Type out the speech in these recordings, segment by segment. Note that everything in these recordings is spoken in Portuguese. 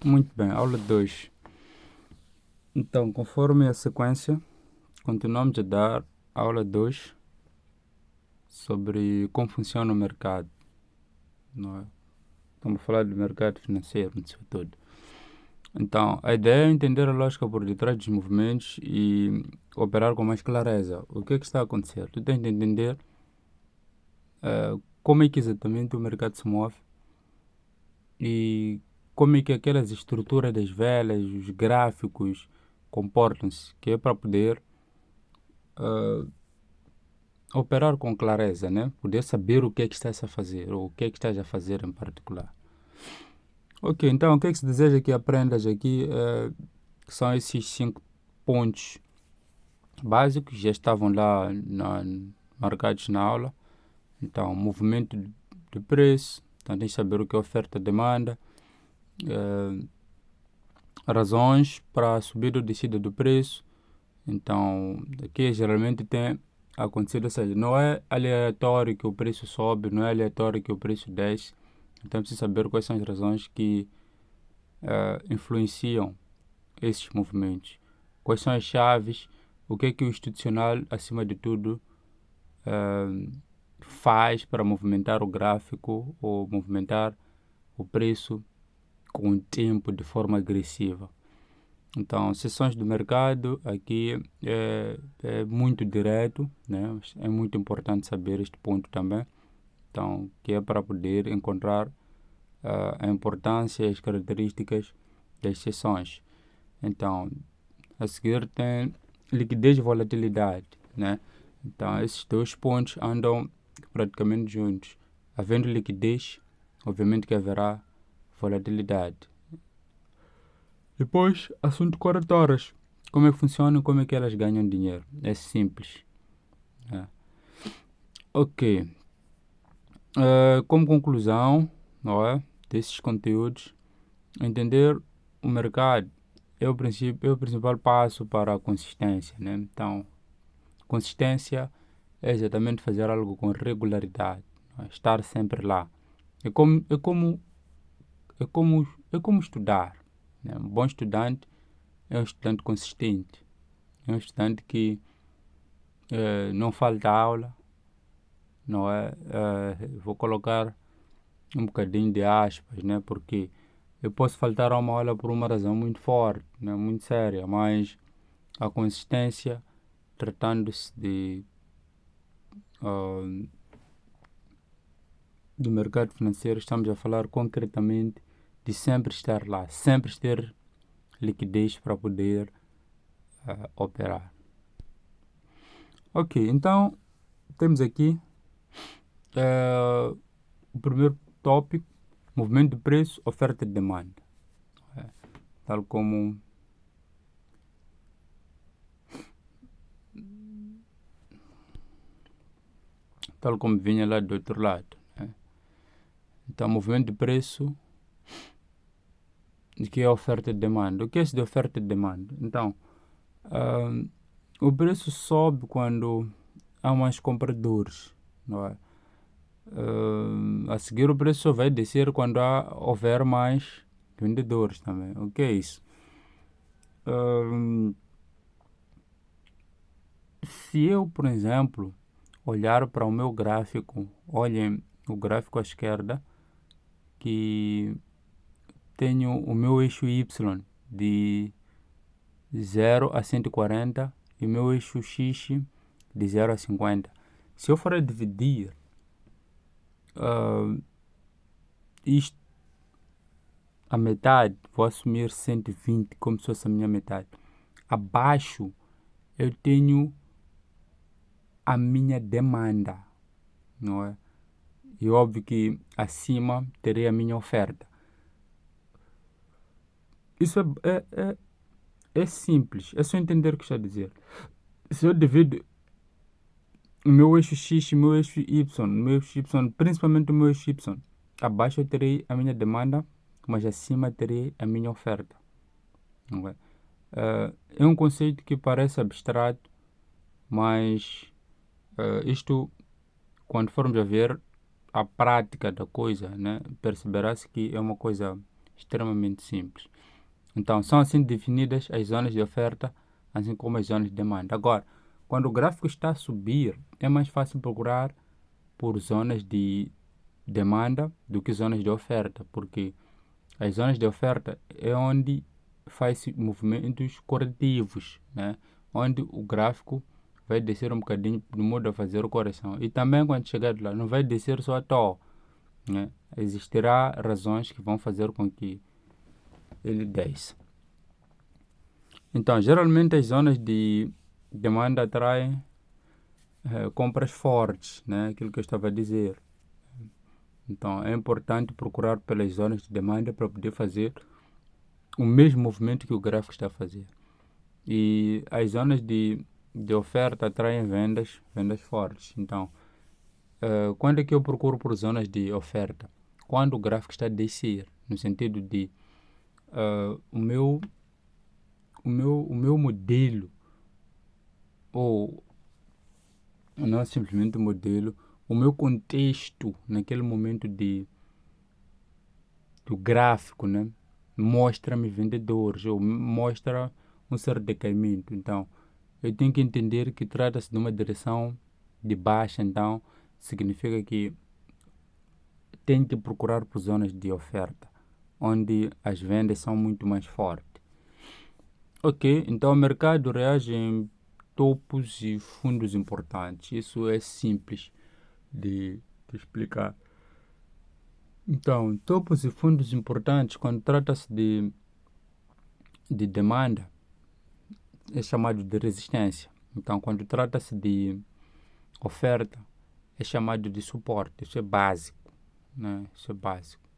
Muito bem, aula 2. Então, conforme a sequência, continuamos a dar aula 2 sobre como funciona o mercado, não é? Estamos a falar do mercado financeiro no seu todo. Então, a ideia é entender a lógica por detrás dos movimentos e operar com mais clareza. O que é que está a acontecer? Tu tens de entender como é que exatamente o mercado se move e como é que aquelas estruturas das velas, os gráficos comportam-se, que é para poder ah, operar com clareza, né? Poder saber o que é que estás a fazer ou o que é que estás a fazer em particular. Ok, então o que é que se deseja que aprendas aqui que são esses 5 pontos básicos, já estavam lá marcados na aula. Então, movimento de preço, então tens de saber o que é oferta e demanda, eh, razões para a subida ou descida do preço. Então, aqui geralmente tem acontecido, ou seja, não é aleatório que o preço sobe, não é aleatório que o preço desce. Então, precisa saber quais são as razões que influenciam esses movimentos. Quais são as chaves, o que é que o institucional, acima de tudo, faz para movimentar o gráfico ou movimentar o preço com o tempo de forma agressiva. Então, sessões do mercado aqui é muito direto, né? É muito importante saber este ponto também. Então, que é para poder encontrar a importância e as características das sessões. Então, a seguir tem liquidez e volatilidade, né? Então, esses dois pontos andam praticamente juntos. Havendo liquidez, obviamente que haverá volatilidade. Depois, assunto corretoras. Como é que funciona e como é que elas ganham dinheiro? É simples. É. Ok. Como conclusão, não é, desses conteúdos, entender o mercado é o principal passo para a consistência, né? Então, consistência é exatamente fazer algo com regularidade, não é? Estar sempre lá. É como, é como, é como estudar, né? Um bom estudante é um estudante consistente, é um estudante que não falta aula, não é? Vou colocar um bocadinho de aspas, né? Porque eu posso faltar a uma aula por uma razão muito forte, né? Muito séria, mas a consistência, tratando-se ah, do mercado financeiro, estamos a falar concretamente de sempre estar lá, sempre ter liquidez para poder operar. Ok, então temos aqui o primeiro tópico, movimento de preço, oferta e demanda. É, tal como tal como vinha lá do outro lado, né? Então, movimento de preço, o que é oferta e demanda? O que é isso de oferta e demanda? Então, ah, o preço sobe quando há mais compradores, não é? A seguir, o preço só vai descer quando houver mais vendedores também. O que é isso? Ah, Se eu, por exemplo, olhar para o meu gráfico, olhem o gráfico à esquerda, que tenho o meu eixo Y de 0 a 140 e o meu eixo X de 0 a 50. Se eu for a dividir isto a metade, vou assumir 120 como se fosse a minha metade. Abaixo eu tenho a minha demanda, não é? E óbvio que acima terei a minha oferta. Isso é simples, é só entender o que está a dizer. Se eu divido o meu eixo X e o meu eixo Y, principalmente o meu eixo Y, abaixo eu terei a minha demanda, mas acima terei a minha oferta. Não é? É um conceito que parece abstrato, mas isto, quando formos a ver a prática da coisa, né, perceberá-se que é uma coisa extremamente simples. Então, são assim definidas as zonas de oferta, assim como as zonas de demanda. Agora, quando o gráfico está a subir, é mais fácil procurar por zonas de demanda do que zonas de oferta, porque as zonas de oferta é onde faz movimentos corretivos, né? Onde o gráfico vai descer um bocadinho no modo a fazer correção. E também quando chegar lá, não vai descer só à toa, né? Existirá razões que vão fazer com que ele desça. Então, geralmente as zonas de demanda atraem compras fortes, né? Aquilo que eu estava a dizer. Então, é importante procurar pelas zonas de demanda para poder fazer o mesmo movimento que o gráfico está a fazer. E as zonas de oferta atraem vendas fortes. Então, quando é que eu procuro por zonas de oferta? Quando o gráfico está a descer, no sentido de o meu modelo, ou não é simplesmente o modelo, o meu contexto naquele momento do gráfico, né? Mostra-me vendedores ou mostra um certo decaimento. Então, eu tenho que entender que trata-se de uma direção de baixa, então significa que tem que procurar por zonas de oferta, onde as vendas são muito mais fortes. Ok, então o mercado reage em topos e fundos importantes. Isso é simples de explicar. Então, topos e fundos importantes, quando trata-se de demanda, é chamado de resistência. Então, quando trata-se de oferta, é chamado de suporte. Isso é básico, né? Isso é básico.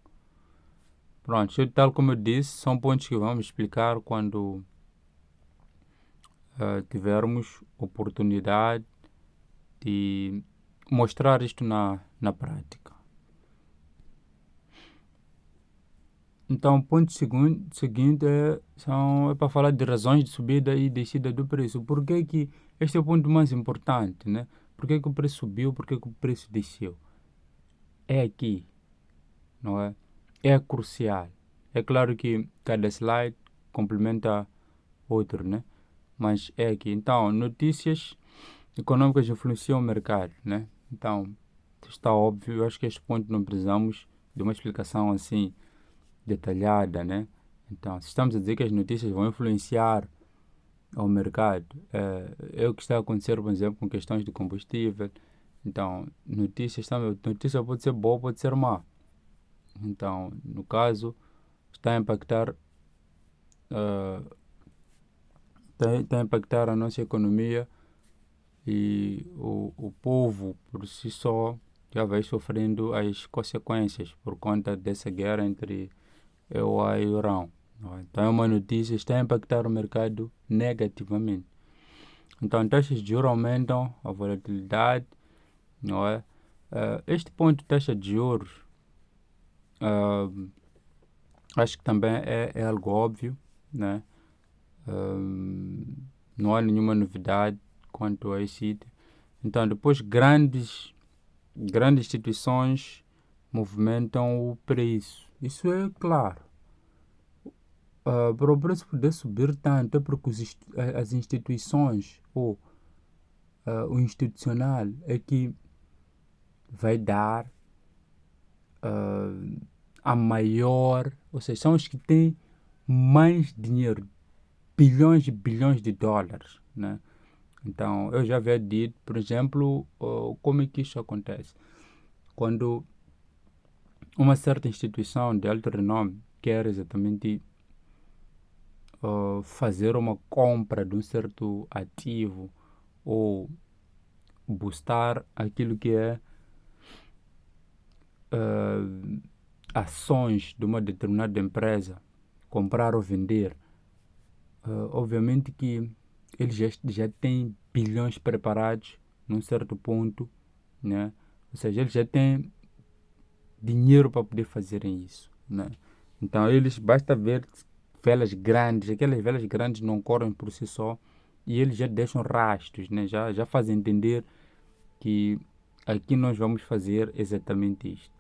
Pronto, tal como eu disse, são pontos que vamos explicar quando tivermos oportunidade de mostrar isto na prática. Então, o ponto seguinte é para falar de razões de subida e descida do preço. Por que que este é o ponto mais importante, né? Por que que o preço subiu, por que que o preço desceu? É aqui, não é? É crucial. É claro que cada slide complementa outro, né? Mas é aqui. Então, notícias econômicas influenciam o mercado, né? Então, está óbvio. Eu acho que este ponto não precisamos de uma explicação assim detalhada, né? Então, se estamos a dizer que as notícias vão influenciar ao mercado, é o que está a acontecer, por exemplo, com questões de combustível. Então, notícia pode ser boa, pode ser má. Então, no caso, está a impactar, uh, está a impactar a nossa economia e o povo por si só já vai sofrendo as consequências por conta dessa guerra entre EUA e Irão. Então é uma notícia, está a impactar o mercado negativamente. Então taxas de juros aumentam a volatilidade, não é? Este ponto de taxa de juros, acho que também é algo óbvio, né? Não há nenhuma novidade quanto a esse item. Então depois grandes instituições movimentam o preço. Isso é claro. Para o preço poder subir tanto é porque as instituições ou o institucional é que vai dar a maior, ou seja, são os que têm mais dinheiro, bilhões e bilhões de dólares, né? Então, eu já havia dito, por exemplo, como é que isso acontece? Quando uma certa instituição de alto renome quer exatamente fazer uma compra de um certo ativo ou boostar aquilo que é ações de uma determinada empresa, comprar ou vender, obviamente que eles já têm bilhões preparados num certo ponto, né? Ou seja, eles já têm dinheiro para poder fazerem isso, né? Então eles basta ver velas grandes, aquelas velas grandes não correm por si só e eles já deixam rastros, né? Já fazem entender que aqui nós vamos fazer exatamente isto.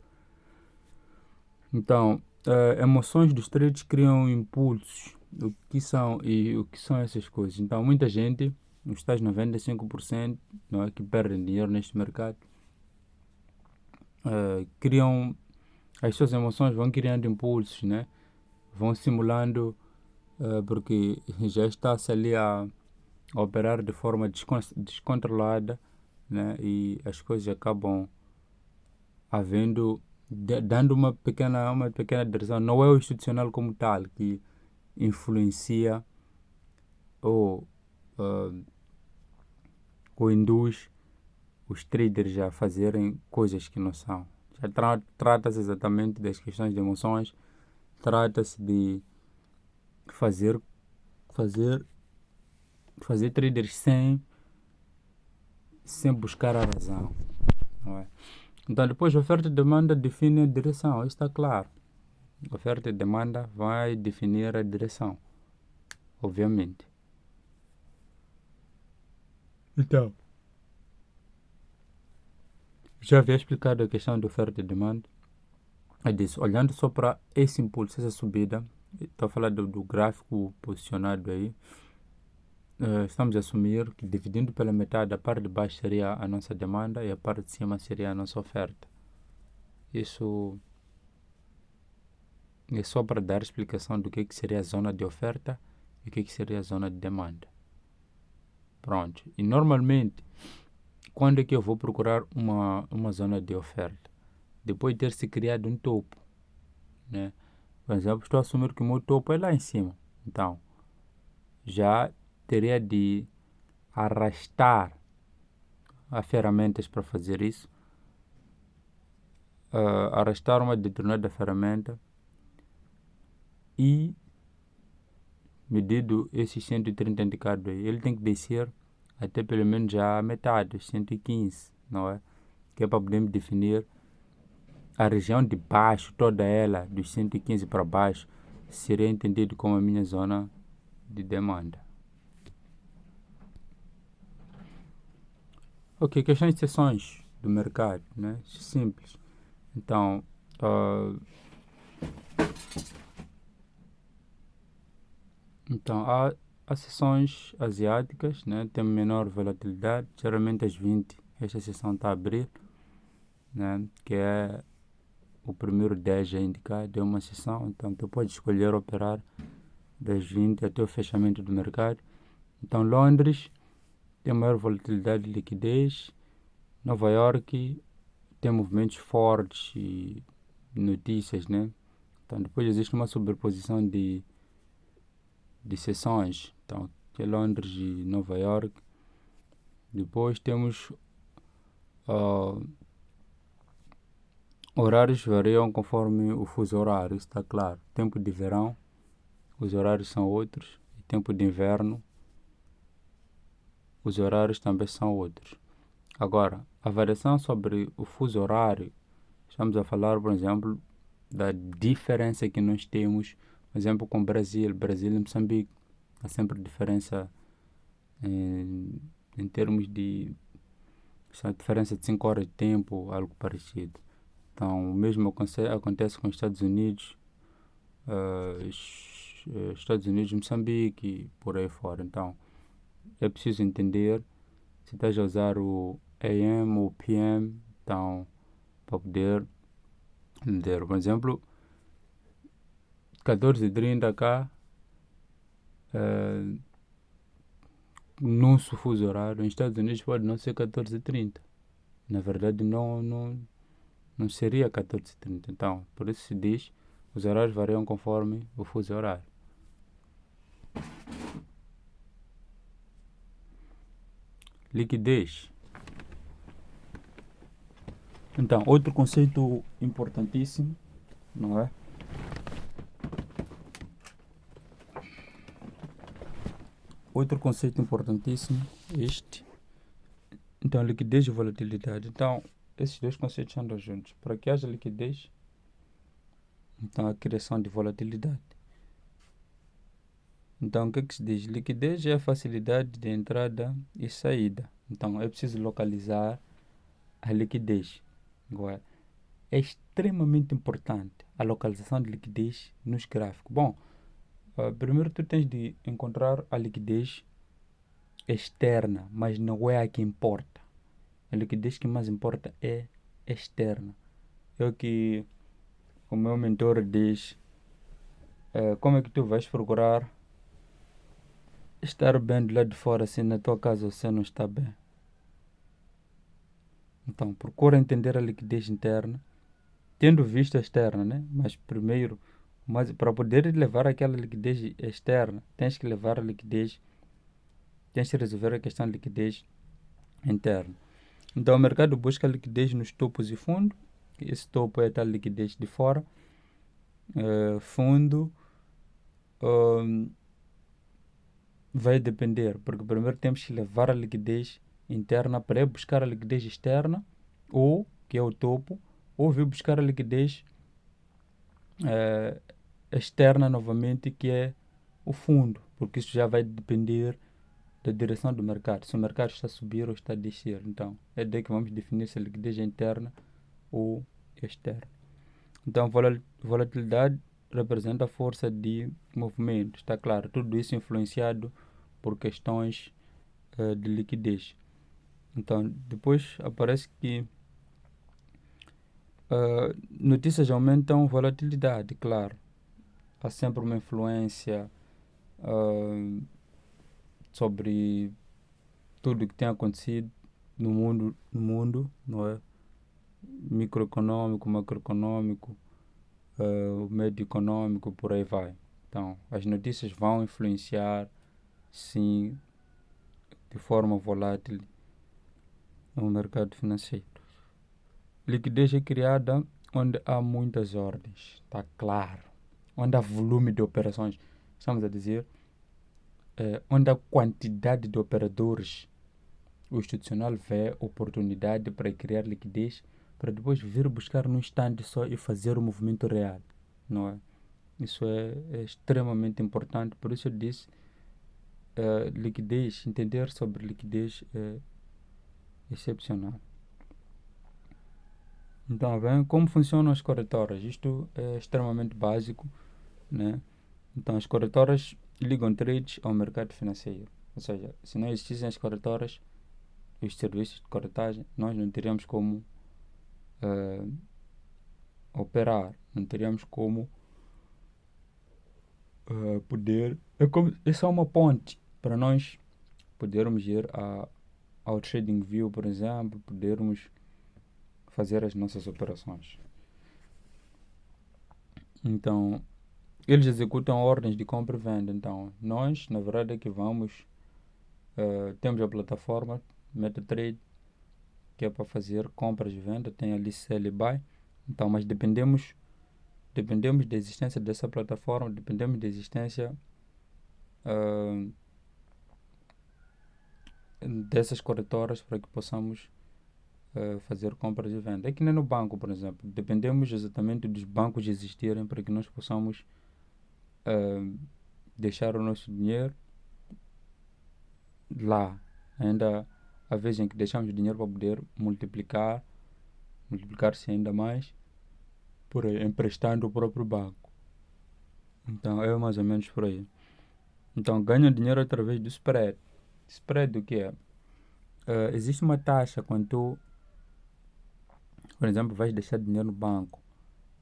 Então, emoções dos trades criam impulsos. O que são essas coisas? Então, muita gente, os tais 95%, não é, que perdem dinheiro neste mercado, criam, as suas emoções vão criando impulsos, né? Vão simulando, porque já está-se ali a operar de forma descontrolada, né? E as coisas acabam havendo, dando uma pequena direção. Não é o institucional como tal que influencia ou, uh, ou induz os traders a fazerem coisas que não são. Já trata-se exatamente das questões de emoções, trata-se de fazer, fazer, fazer traders sem buscar a razão. Não é? Então, depois, oferta e demanda define a direção, isso está claro. Oferta e demanda vai definir a direção, obviamente. Então, já havia explicado a questão de oferta e demanda. É disso, olhando só para esse impulso, essa subida, estou a falar do gráfico posicionado aí, estamos a assumir que dividindo pela metade, a parte de baixo seria a nossa demanda e a parte de cima seria a nossa oferta. Isso é só para dar explicação do que seria a zona de oferta e o que seria a zona de demanda. Pronto. E normalmente, quando é que eu vou procurar uma zona de oferta? Depois de ter se criado um topo, né? Por exemplo, estou a assumir que o meu topo é lá em cima. Então, já teria de arrastar as ferramentas para fazer isso, arrastar uma determinada ferramenta e, medido esses 130 indicados aí, ele tem que descer até pelo menos já a metade, os 115, não é? Que é para podermos definir a região de baixo, toda ela, dos 115 para baixo, seria entendido como a minha zona de demanda. Ok, questões de sessões do mercado, né? Simples. Então, há sessões asiáticas, né? Tem menor volatilidade, geralmente às 20 esta sessão está a abrir, né? Que é o primeiro 10 já indicado, é uma sessão, então tu pode escolher operar das 20 até o fechamento do mercado. Então, Londres tem maior volatilidade de liquidez, Nova York tem movimentos fortes e notícias, né? Então, depois existe uma sobreposição de sessões, então, que é Londres e Nova York. Depois temos horários variam conforme o fuso horário, está claro. Tempo de verão, os horários são outros. E tempo de inverno, os horários também são outros. Agora, a variação sobre o fuso horário, estamos a falar, por exemplo, da diferença que nós temos, por exemplo, com o Brasil e Moçambique. Há sempre diferença em termos de diferença de 5 horas de tempo, algo parecido. Então, o mesmo acontece com os Estados Unidos, Estados Unidos, Moçambique e por aí fora. Então, é preciso entender se estás a usar o AM ou o PM, então, para poder entender. Por exemplo, 14h30 cá, num fuso horário, nos Estados Unidos pode não ser 14h30. Na verdade, não seria 14h30. Então, por isso se diz, os horários variam conforme o fuso horário. Liquidez. Então, outro conceito importantíssimo, não é? Outro conceito importantíssimo, este. Então, liquidez e volatilidade. Então, esses dois conceitos andam juntos. Para que haja liquidez, então, a criação de volatilidade. Então, o que é que se diz? Liquidez é a facilidade de entrada e saída. Então, é preciso localizar a liquidez. Agora, é extremamente importante a localização de liquidez nos gráficos. Bom, primeiro tu tens de encontrar a liquidez externa, mas não é a que importa. A liquidez que mais importa é externa. É o que o meu mentor diz. Como é que tu vais procurar estar bem do lado de fora se na tua casa você não está bem? Então, procura entender a liquidez interna, tendo vista externa, né? Mas primeiro, mas para poder levar aquela liquidez externa, tens que levar a liquidez, tens que resolver a questão de liquidez interna. Então, o mercado busca liquidez nos topos e fundo. Esse topo é a tal liquidez de fora. Fundo vai depender, porque primeiro temos que levar a liquidez interna para ir buscar a liquidez externa, ou, que é o topo, ou vir buscar a liquidez externa novamente, que é o fundo, porque isso já vai depender da direção do mercado. Se o mercado está a subir ou está a descer. Então, é daí que vamos definir se a liquidez é interna ou externa. Então, volatilidade representa a força de movimento. Está claro, tudo isso influenciado por questões de liquidez. Então, depois aparece que notícias aumentam volatilidade, claro. Há sempre uma influência sobre tudo o que tem acontecido no mundo, não é? Microeconômico, macroeconômico, o médio econômico, por aí vai. Então, as notícias vão influenciar, sim, de forma volátil no mercado financeiro. Liquidez é criada onde há muitas ordens, está claro. Onde há volume de operações, estamos a dizer, onde há quantidade de operadores, o institucional vê oportunidade para criar liquidez para depois vir buscar num instante só e fazer o movimento real, não é? Isso é extremamente importante, por isso eu disse, liquidez, entender sobre liquidez é excepcional. Então, bem, como funcionam as corretoras? Isto é extremamente básico, né? Então, as corretoras ligam trades ao mercado financeiro. Ou seja, se não existissem as corretoras, os serviços de corretagem, nós não teríamos como operar, não teríamos como poder. É só uma ponte para nós podermos ir ao TradingView, por exemplo, podermos fazer as nossas operações. Então, eles executam ordens de compra e venda. Então, nós, na verdade, é que vamos. Temos a plataforma MetaTrade, que é para fazer compras e venda. Tem ali Sell e Buy. Então, mas dependemos da existência dessa plataforma, dependemos da existência dessas corretoras para que possamos fazer compras e vendas. É que nem no banco, por exemplo. Dependemos exatamente dos bancos existirem para que nós possamos deixar o nosso dinheiro lá. Ainda há vezes em que deixamos o dinheiro para poder multiplicar-se ainda mais, por aí, emprestando o próprio banco. Então é mais ou menos por aí. Então ganham dinheiro através do spread. Spread o que é? Existe uma taxa quando tu, por exemplo, vais deixar dinheiro no banco.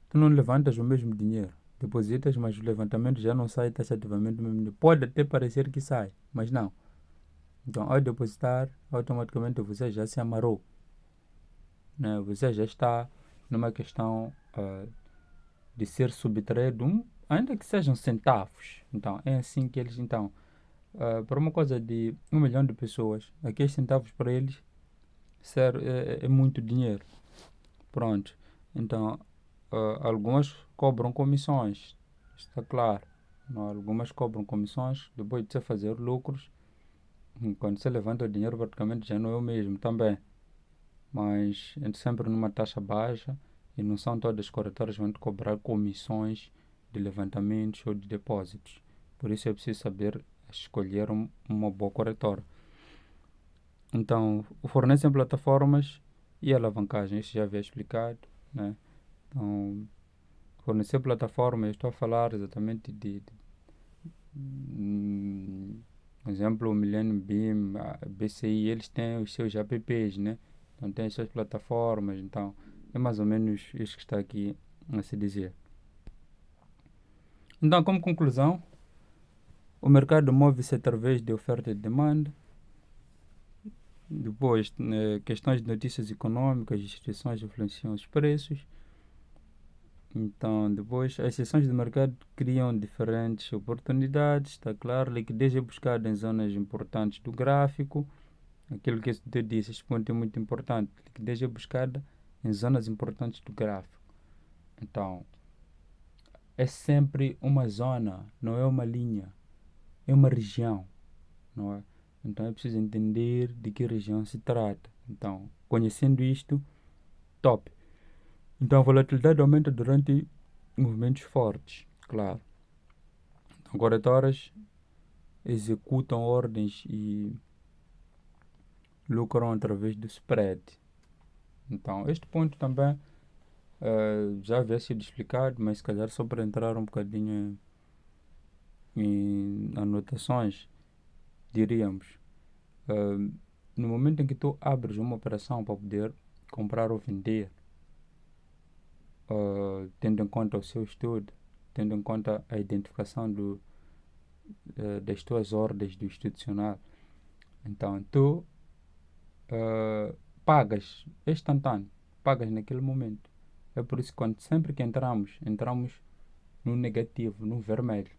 Tu não levantas o mesmo dinheiro. Depositas, mas o levantamento já não sai taxativamente do mesmo dinheiro. Pode até parecer que sai, mas não. Então, ao depositar, automaticamente você já se amarrou, né? Você já está numa questão de ser subtraído, ainda que sejam centavos. Então, é assim que eles, então, para uma coisa de 1 milhão de pessoas, aqueles centavos para eles é muito dinheiro. Pronto. Então, algumas cobram comissões, está claro. Não, algumas cobram comissões, depois de você fazer lucros, quando você levanta o dinheiro, praticamente já não é o mesmo também. Mas é sempre numa taxa baixa e não são todas as corretoras que vão te cobrar comissões de levantamentos ou de depósitos. Por isso é preciso saber escolher uma boa corretora. Então, fornecem plataformas e alavancagem, isso já havia explicado, né? Então, fornecer plataformas, estou a falar exatamente exemplo, o Millennium Beam, a BCI, eles têm os seus apps, né? Então, tem as suas plataformas, então, é mais ou menos isso que está aqui a se dizer. Então, como conclusão, o mercado move-se através de oferta e demanda. Depois, questões de notícias econômicas, instituições influenciam os preços. Então, depois, as seções de mercado criam diferentes oportunidades, está claro. Liquidez é buscada em zonas importantes do gráfico. Aquilo que eu disse, este ponto é muito importante. Liquidez é buscada em zonas importantes do gráfico. Então, é sempre uma zona, não é uma linha, é uma região, não é? Então, é preciso entender de que região se trata. Então, conhecendo isto, top. Então, a volatilidade aumenta durante movimentos fortes, claro. Então, corretoras executam ordens e lucram através do spread. Então, este ponto também já havia sido explicado, mas se calhar só para entrar um bocadinho em anotações, diríamos, no momento em que tu abres uma operação para poder comprar ou vender, tendo em conta o seu estudo, tendo em conta a identificação das tuas ordens do institucional, então tu pagas instantâneo, pagas naquele momento. É por isso que sempre que entramos no negativo, no vermelho,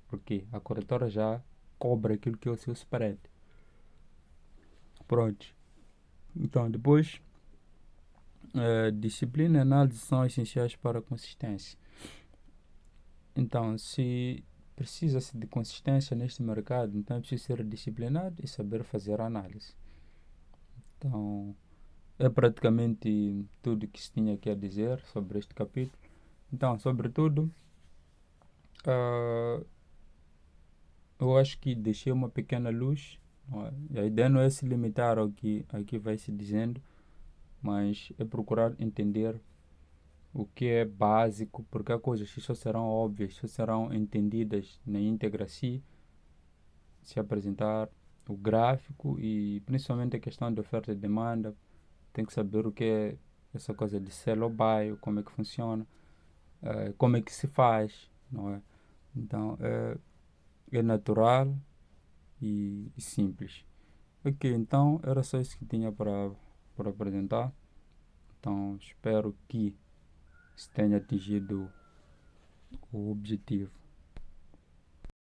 porque a corretora já cobra aquilo que é o seu spread. Pronto. Então, depois, disciplina e análise são essenciais para a consistência. Então, se precisa-se de consistência neste mercado, então é preciso ser disciplinado e saber fazer análise. Então, é praticamente tudo que se tinha aqui a dizer sobre este capítulo. Então, sobretudo, ah, eu acho que deixei uma pequena luz. Não é? E a ideia não é se limitar ao que aqui vai se dizendo, mas é procurar entender o que é básico, porque há coisas que só serão óbvias, só serão entendidas na íntegra se apresentar o gráfico e principalmente a questão de oferta e demanda. Tem que saber o que é essa coisa de sell or buy, como é que funciona, como é que se faz, não é? Então, é natural e simples. Ok, então era só isso que tinha para apresentar. Então, espero que se tenha atingido o objetivo.